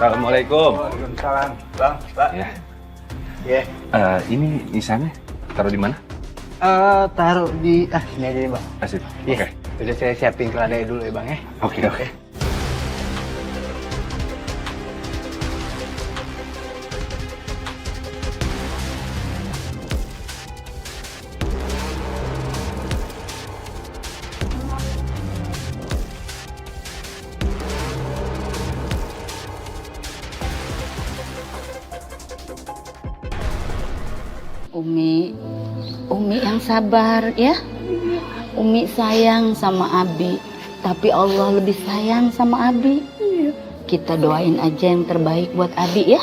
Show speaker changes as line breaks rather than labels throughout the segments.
Assalamualaikum.
Waalaikumsalam. Bang, Pak.
Ya.
Ya.
Ini nisannya taruh di mana?
Taruh di sini aja nih, Bang.
Asik.
Iya.
Oke.
Udah saya siapin keladai dulu ya, Bang ya.
Oke.
Umi yang sabar ya. Umi sayang sama Abi, tapi Allah lebih sayang sama Abi. Kita doain aja yang terbaik buat Abi ya.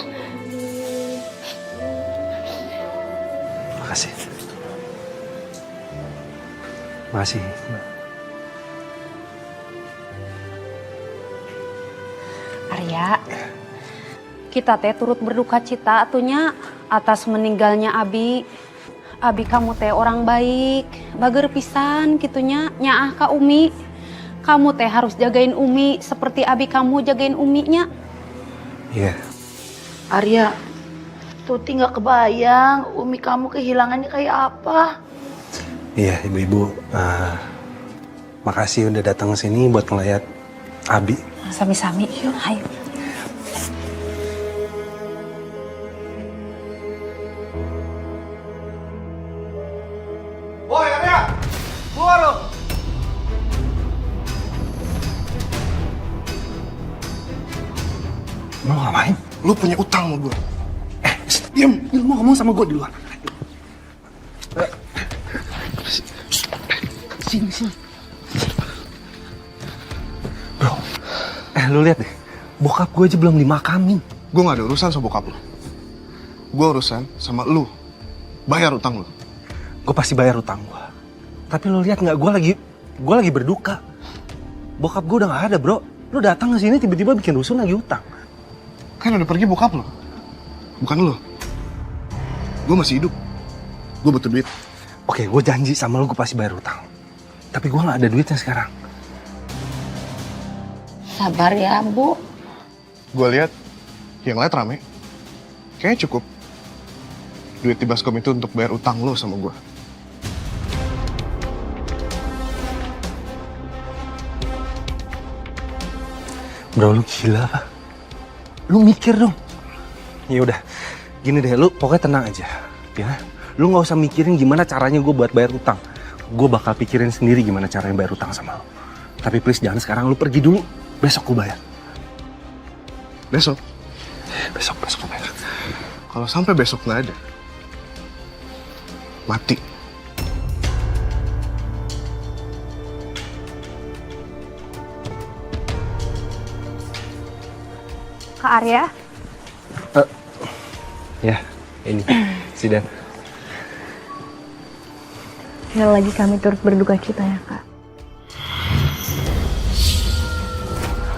Makasih. Makasih.
Arya, kita teh turut berduka cita atunya atas meninggalnya Abi. Abi kamu teh orang baik, bager pisan gitunya, nyaah ka Umi. Kamu teh harus jagain Umi seperti Abi kamu jagain Uminya.
Iya.
Arya, Tuti nggak kebayang Umi kamu kehilangannya kayak apa.
Iya, ibu-ibu. Makasih udah datang ke sini buat ngeliat Abi.
Sami-sami, yuk ayo.
Woi, Arya! Keluar lo!
Mau ngapain?
Lu punya utang sama gue. Diam, lu mau ngomong sama gue di luar. Sini.
Bro, lu lihat deh. Bokap gue aja belum dimakamin.
Gue gak ada urusan sama bokap lu. Gue urusan sama lu. Bayar utang lu.
Gue pasti bayar utang gue. Tapi lu lihat nggak? Gue lagi berduka. Bokap gue udah nggak ada, bro. Lu datang ke sini tiba-tiba bikin rusuh lagi utang.
Kan udah pergi bokap lu. Bukan lu. Gue masih hidup. Gue butuh duit.
Oke, gue janji sama lu gue pasti bayar utang. Tapi gue nggak ada duitnya sekarang.
Sabar ya, Bu.
Gue lihat yang lain rame. Kayaknya cukup. Duit di baskom itu untuk bayar utang lu sama gue.
Bro, lu gila apa? Lu mikir dong. Ya udah, gini deh, lu pokoknya tenang aja, ya. Lu nggak usah mikirin gimana caranya gue buat bayar utang. Gue bakal pikirin sendiri gimana caranya bayar utang sama lu. Tapi please jangan sekarang, lu pergi dulu. Besok gue bayar.
Besok?
Besok gue bayar.
Kalau sampai besok nggak ada, mati.
Kak Arya,
Ya, ini si Dan.
Sekali lagi kami turut berduka cita ya, Kak.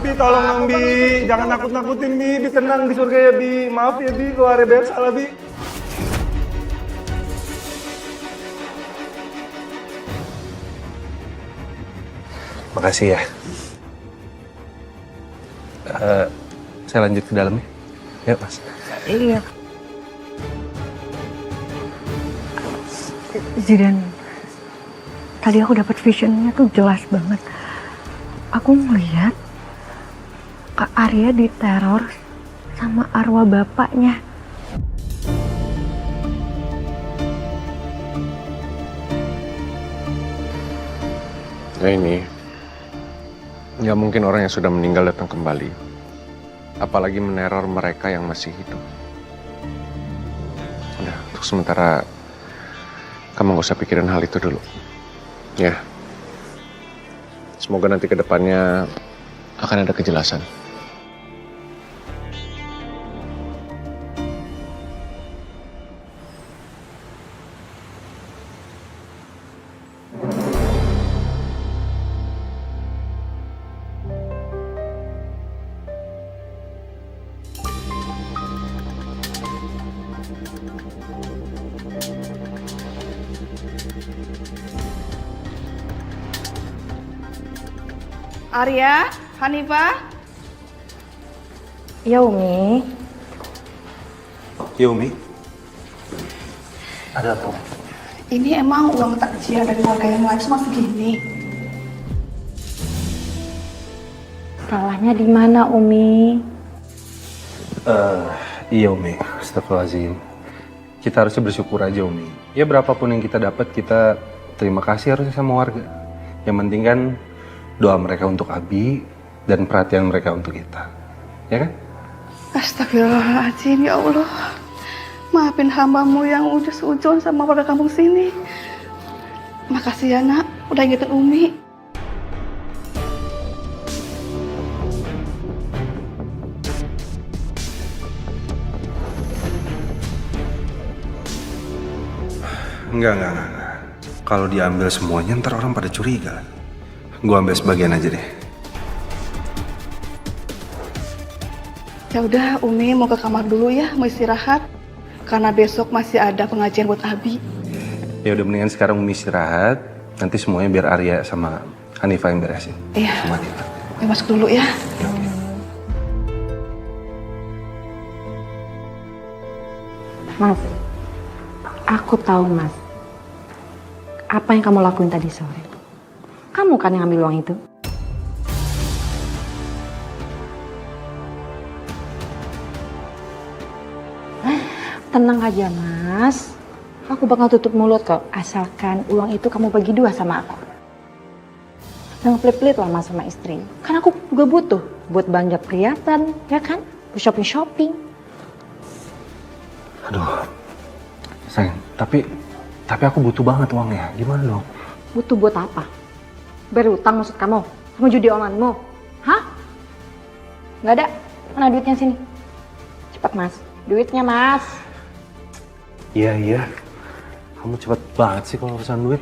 Bi, tolong dong, Bi. Jangan nakut-nakutin, Bi. Bi tenang di surga ya, Bi. Maaf ya, Bi. Kalau ada banyak salah, Bi.
Makasih ya. Saya lanjut ke dalam ya. Yuk, Mas.
Iya. Zidan, tadi aku dapat visionnya tuh jelas banget. Aku ngeliat Kak Arya diteror sama arwah bapaknya.
Ya ini, nggak mungkin orang yang sudah meninggal datang kembali. Apalagi meneror mereka yang masih hidup. Udah, untuk sementara kamu gak usah pikirin hal itu dulu. Ya. Semoga nanti ke depannya akan ada kejelasan.
Arya, Hanifah.
Iya Umi.
Ya Umi. Ada apa?
Ini emang uang takjiah dari warga yang lain cuma segini.
Salahnya di mana Umi?
Iya Umi, astagfirullahaladzim. Kita harusnya bersyukur aja Umi. Ya berapapun yang kita dapat, kita terima kasih harusnya sama warga. Yang penting kan doa mereka untuk Abi dan perhatian mereka untuk kita. Ya kan?
Astagfirullahaladzim, ya Allah. Maafin hambamu yang udah seujon sama warga kampung sini. Makasih ya nak, udah ingetin Umi.
Enggak. Kalau diambil semuanya ntar orang pada curiga. Gua ambil sebagian aja deh.
Ya udah, Umi mau ke kamar dulu ya, mau istirahat. Karena besok masih ada pengajian buat Abi.
Ya udah mendingan sekarang Umi istirahat. Nanti semuanya biar Arya sama Hanifah yang beresin.
Iya.
Sama Dita.
Umi masuk dulu ya.
Mas, aku tahu Mas. Apa yang kamu lakuin tadi sore? Kamu kan yang ambil uang itu? Tenang aja Mas. Aku bakal tutup mulut kok. Asalkan uang itu kamu bagi 2 sama aku. Jangan pelit-pelit lah Mas sama istri. Kan aku juga butuh buat belanja perhiasan, ya kan? Buat shopping-shopping.
Aduh. Sayang, tapi aku butuh banget uangnya. Gimana dong?
Butuh buat apa? Berutang maksud kamu? Sama judi online-mu? Hah? Nggak ada? Mana duitnya sini? Cepat Mas. Duitnya Mas.
Iya. Kamu cepet banget sih kalau urusan duit.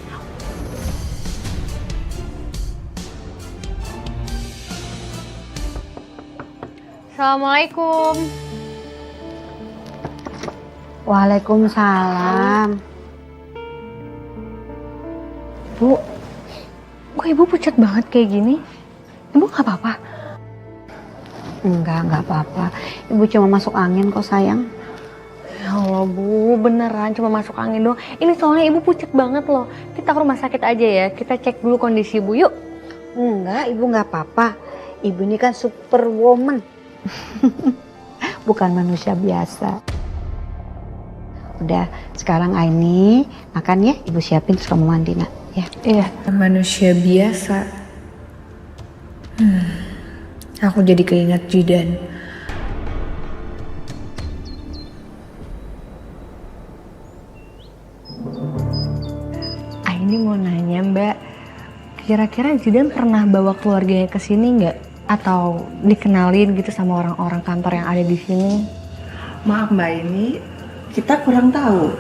Assalamualaikum.
Waalaikumsalam. Bu, kok ibu pucat banget kayak gini? Ibu nggak apa-apa?
Enggak apa-apa. Ibu cuma masuk angin kok sayang.
Ya Allah Bu, beneran cuma masuk angin doang. Ini soalnya ibu pucat banget loh. Kita ke rumah sakit aja ya, kita cek dulu kondisi ibu yuk.
Enggak, ibu nggak apa-apa. Ibu ini kan superwoman. Bukan manusia biasa. Udah, sekarang Aini makan ya. Ibu siapin terus kamu mandi nak. Ya.
Iya,
Manusia biasa. Aku jadi keinget Jidan.
Aini mau nanya Mbak, kira-kira Jidan pernah bawa keluarganya ke sini nggak? Atau dikenalin gitu sama orang-orang kantor yang ada di sini?
Maaf Mbak, ini kita kurang tahu.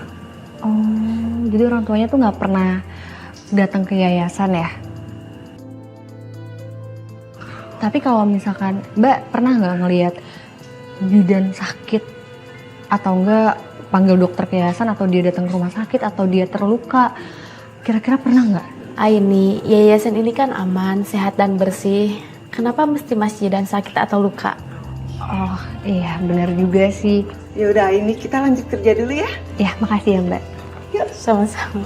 Oh, jadi orang tuanya tuh nggak pernah datang ke yayasan ya? Tapi kalau misalkan Mbak pernah nggak ngelihat Jidan sakit atau enggak panggil dokter ke yayasan atau dia datang ke rumah sakit atau dia terluka, kira-kira pernah nggak?
Aini, yayasan ini kan aman, sehat dan bersih. Kenapa mesti Mas Jidan sakit atau luka?
Oh iya benar juga sih.
Ya udah, ini kita lanjut kerja dulu ya.
Ya makasih ya Mbak.
Yuk, sama-sama.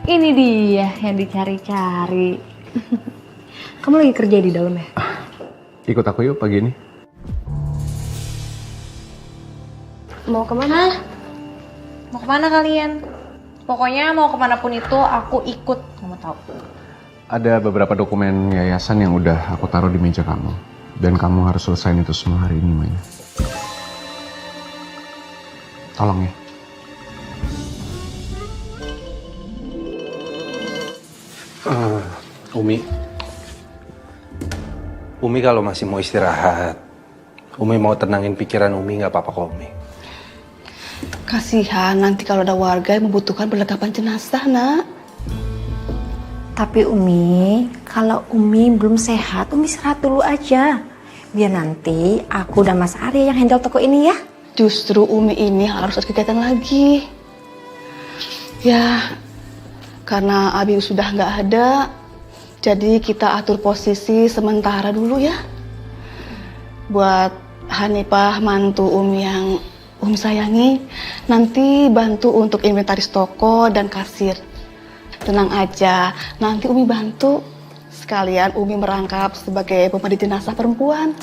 Ini dia yang dicari-cari. Kamu lagi kerja di dalam ya?
Ikut aku yuk pagi ini.
Mau kemana? Mau kemana kalian? Pokoknya mau kemanapun itu aku ikut, kamu tahu.
Ada beberapa dokumen yayasan yang udah aku taruh di meja kamu. Dan kamu harus selesaiin itu semua hari ini, Maya. Tolong ya.
Umi kalau masih mau istirahat, Umi mau tenangin pikiran Umi nggak apa-apa kok Umi.
Kasihan nanti kalau ada warga yang membutuhkan perlengkapan jenazah, nak.
Tapi Umi, kalau Umi belum sehat, Umi istirahat dulu aja. Biar nanti aku dan Mas Arya yang handle toko ini ya.
Justru Umi ini harus ada kegiatan lagi. Ya, Karena Abi sudah nggak ada, jadi kita atur posisi sementara dulu ya. Buat Hanifah mantu Umi yang Umi sayangi, nanti bantu untuk inventaris toko dan kasir. Tenang aja, nanti Umi bantu. Sekalian Umi merangkap sebagai pemandi jenazah perempuan.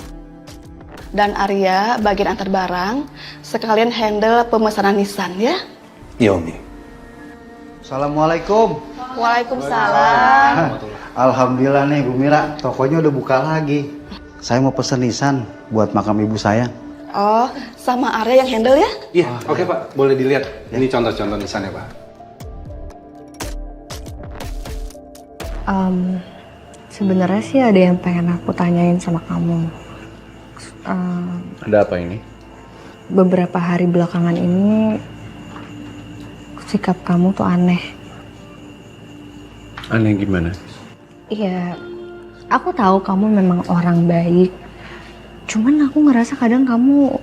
Dan Arya bagian antar barang, sekalian handle pemesanan nisan ya.
Iya Umi.
Assalamualaikum.
Waalaikumsalam.
Alhamdulillah nih Bu Mira, tokonya udah buka lagi. Saya mau pesen nisan buat makam ibu saya.
Oh, sama Arya yang handle ya?
Iya, oke Pak. Boleh dilihat. Ini contoh-contoh nisannya Pak.
Sebenarnya sih ada yang pengen aku tanyain sama kamu.
Ada apa ini?
Beberapa hari belakangan ini sikap kamu tuh aneh.
Aneh gimana?
Iya, aku tahu kamu memang orang baik. Cuman aku ngerasa kadang kamu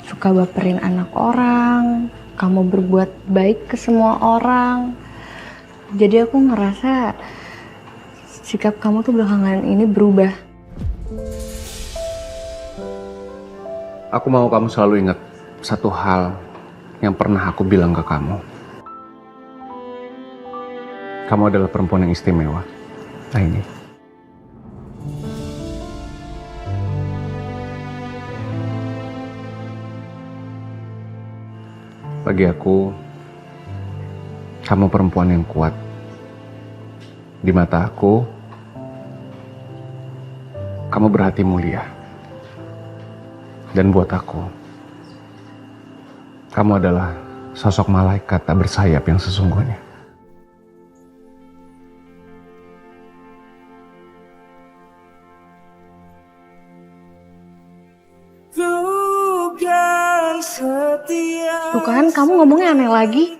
suka baperin anak orang, kamu berbuat baik ke semua orang. Jadi aku ngerasa sikap kamu tuh belakangan ini berubah.
Aku mau kamu selalu ingat satu hal yang pernah aku bilang ke kamu. Kamu adalah perempuan yang istimewa. Nah ini. Bagi aku, kamu perempuan yang kuat. Di mata aku, kamu berhati mulia. Dan buat aku, kamu adalah sosok malaikat tak bersayap yang sesungguhnya.
Tuh kan, kamu ngomongnya aneh lagi.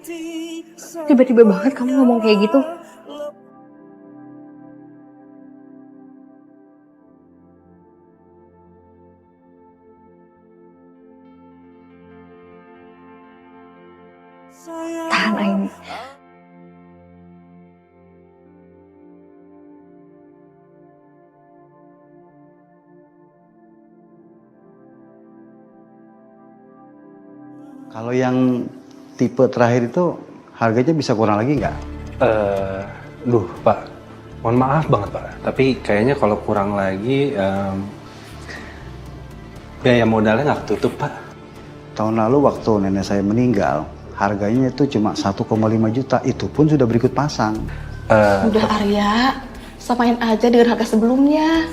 Tiba-tiba banget kamu ngomong kayak gitu. Tahan, Aini.
Kalau yang tipe terakhir itu harganya bisa kurang lagi nggak?
Duh Pak, mohon maaf banget Pak. Tapi kayaknya kalau kurang lagi, biaya modalnya nggak ketutup Pak.
Tahun lalu waktu nenek saya meninggal, harganya itu cuma 1,5 juta. Itu pun sudah berikut pasang.
Udah Arya, samain aja dengan harga sebelumnya.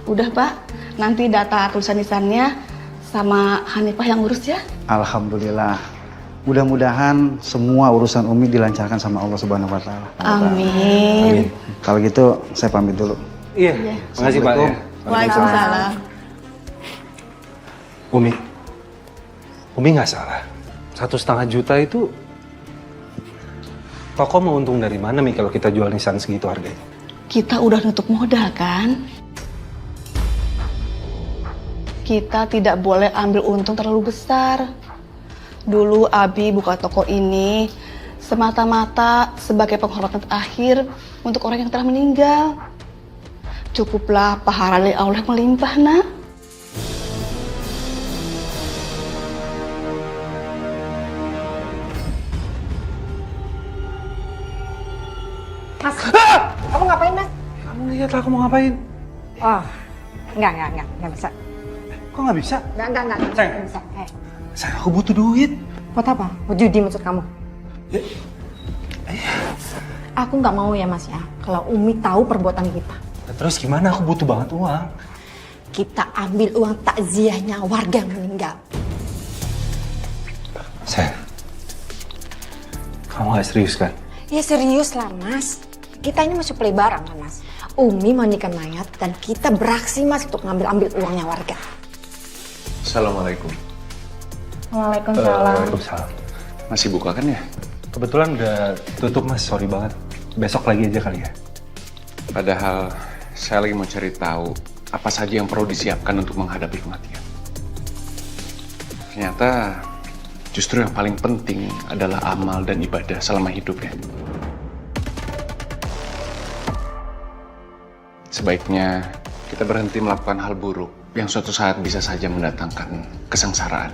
Udah Pak, nanti data tulisan nisannya sama Hanifah yang ngurus ya.
Alhamdulillah. Mudah-mudahan semua urusan Umi dilancarkan sama Allah Subhanahu wa taala.
Amin.
Kalau gitu saya pamit dulu.
Iya, makasih Pak ya.
Waalaikumsalam.
Umi nggak salah. 1,5 juta itu toko mau untung dari mana Mi kalau kita jual nisan segitu harganya?
Kita udah nutup modal kan? Kita tidak boleh ambil untung terlalu besar. Dulu Abi buka toko ini semata-mata sebagai penghormatan terakhir untuk orang yang telah meninggal. Cukuplah pahala dari Allah melimpah, Nak.
Mas, kamu ngapain, Mas?
Kamu lihat lah aku mau ngapain?
Oh, enggak bisa.
Kok nggak bisa?
Enggak
Sayang.
bisa.
Sayang, aku butuh duit.
Buat apa? Buat judi maksud kamu?
Ya,
Aku nggak mau ya Mas ya, kalau Umi tahu perbuatan kita.
terus gimana? Aku butuh banget uang.
Kita ambil uang takziahnya warga yang meninggal.
Sayang, kamu nggak serius kan?
Ya serius lah Mas. Kita ini masuk play barang kan Mas. Umi mandikan mayat dan kita beraksi Mas untuk ngambil uangnya warga.
Assalamualaikum.
Waalaikumsalam.
Waalaikumsalam.
Masih buka kan ya?
Kebetulan udah tutup Mas, sorry banget. Besok lagi aja kali ya.
Padahal saya lagi mau cari tahu apa saja yang perlu disiapkan untuk menghadapi kematian. Ternyata justru yang paling penting adalah amal dan ibadah selama hidup ya. Sebaiknya kita berhenti melakukan hal buruk yang suatu saat bisa saja mendatangkan kesengsaraan.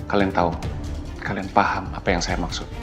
Kalian tahu, kalian paham apa yang saya maksud.